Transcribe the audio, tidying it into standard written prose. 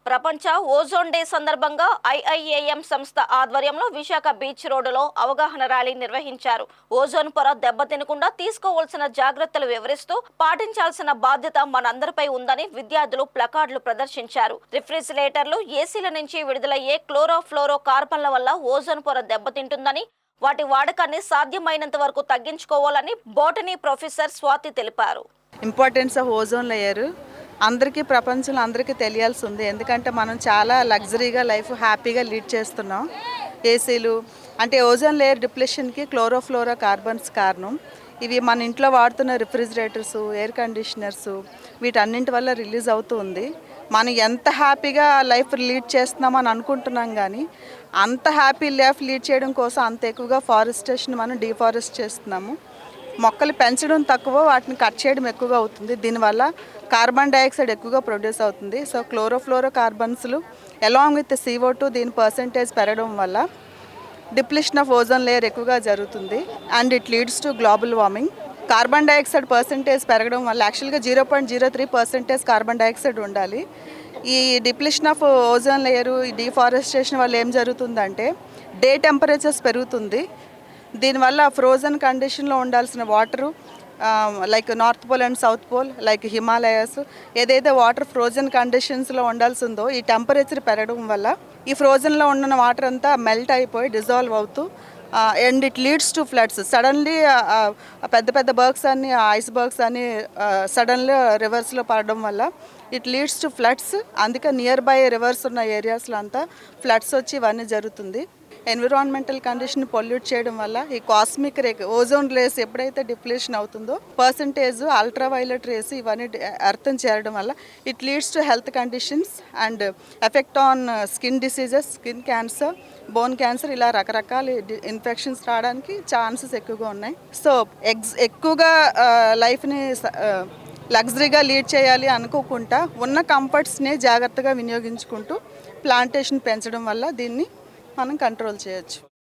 ప్రపంచ ozone day సందర్భంగా IIAM సంస్థ ఆధ్వర్యంలో విశాఖ బీచ్ రోడ్డులో అవగాహన ర్యాలీ నిర్వహించారు. ఓజోన్ పొర దెబ్బతినకుండా తీసుకోవాల్సిన జాగ్రత్తలు వివరిస్తూ పాటించాల్సిన బాధ్యత మనందరిపై ఉందని విద్యార్థులు ప్లకార్డులు ప్రదర్శించారు. రిఫ్రిజిరేటర్లు, ఏసీల నుంచి విడుదలయ్యే క్లోరోఫ్లోరో కార్బన్ల వల్ల ఓజోన్ పొర దెబ్బతింటుందని, వాటి వాడకాన్ని సాధ్యమైనంత వరకు తగ్గించుకోవాలని బోటనీ ప్రొఫెసర్ స్వాతి తెలిపారు. ఇంపార్టెన్స్ ఆఫ్ ఓజోన్ లేయర్ అందరికీ, ప్రపంచంలో అందరికీ తెలియాల్సి ఉంది. ఎందుకంటే మనం చాలా లగ్జరీగా లైఫ్ హ్యాపీగా లీడ్ చేస్తున్నాం. ఏసీలు అంటే ఓజోన్ లేయర్ డిప్రెషన్కి క్లోరోఫ్లోరో కార్బన్స్ కారణం. ఇవి మన ఇంట్లో వాడుతున్న రిఫ్రిజిరేటర్స్, ఎయిర్ కండిషనర్స్ వీటన్నింటి వల్ల రిలీజ్ అవుతూ ఉంది. మనం ఎంత హ్యాపీగా లైఫ్ లీడ్ చేస్తున్నామని అనుకుంటున్నాం, కానీ అంత హ్యాపీ లైఫ్ లీడ్ చేయడం కోసం అంత ఎక్కువగా ఫారెస్టేషన్ మనం డిఫారెస్ట్ చేస్తున్నాము. మొక్కలు పెంచడం తక్కువ, వాటిని కట్ చేయడం ఎక్కువగా అవుతుంది. దీనివల్ల కార్బన్ డైఆక్సైడ్ ఎక్కువగా ప్రొడ్యూస్ అవుతుంది. సో క్లోరోఫ్లోరో కార్బన్స్లు అలాంగ్ విత్ CO2 దీని పర్సంటేజ్ పెరగడం వల్ల డిప్లిషన్ ఆఫ్ ఓజోన్ లేయర్ ఎక్కువగా జరుగుతుంది. And it leads to global warming. Carbon dioxide percentage పెరగడం వల్ల యాక్చువల్గా 0.03% కార్బన్ డైఆక్సైడ్ ఉండాలి. ఈ డిప్లిషన్ ఆఫ్ ఓజోన్ లేయరు, ఈ డిఫారెస్టేషన్ వల్ల ఏం జరుగుతుందంటే డే టెంపరేచర్స్ పెరుగుతుంది. దీనివల్ల ఫ్రోజన్ కండిషన్లో ఉండాల్సిన water like north pole and south pole, like Himalayas, ఏదైతే వాటర్ ఫ్రోజన్ కండిషన్స్లో ఉండాల్సిందో ఈ టెంపరేచర్ పెరగడం వల్ల ఈ ఫ్రోజన్లో ఉన్న వాటర్ అంతా మెల్ట్ అయిపోయి డిజాల్వ్ అవుతూ and it leads to floods. Suddenly పెద్ద పెద్ద బర్గ్స్ అన్ని, ఐస్ బర్గ్స్ అన్ని సడన్లీ రివర్స్లో పడడం వల్ల ఇట్ లీడ్స్ టు ఫ్లడ్స్. అందుకే నియర్ బై రివర్స్ ఉన్న ఏరియాస్లో అంతా ఫ్లడ్స్ వచ్చి ఇవన్నీ జరుగుతుంది. ఎన్విరాన్మెంటల్ కండిషన్ పొల్యూట్ చేయడం వల్ల ఈ కాస్మిక్ రే, ఓజోన్ రేస్ ఎప్పుడైతే డిప్లీషన్ అవుతుందో పర్సంటేజ్ అల్ట్రా వైలెట్ రేస్ ఇవన్నీ అర్థం చేరడం వల్ల it leads to health conditions and effect on skin diseases, skin cancer, bone cancer, ఇలా రకరకాల ఇన్ఫెక్షన్స్ రావడానికి ఛాన్సెస్ ఎక్కువగా ఉన్నాయి. సో ఎక్కువగా లైఫ్ని లగ్జరీగా లీడ్ చేయాలి అనుకోకుండా ఉన్న కంఫర్ట్స్ని జాగ్రత్తగా వినియోగించుకుంటూ ప్లాంటేషన్ పెంచడం వల్ల దీన్ని మనం కంట్రోల్ చేయొచ్చు.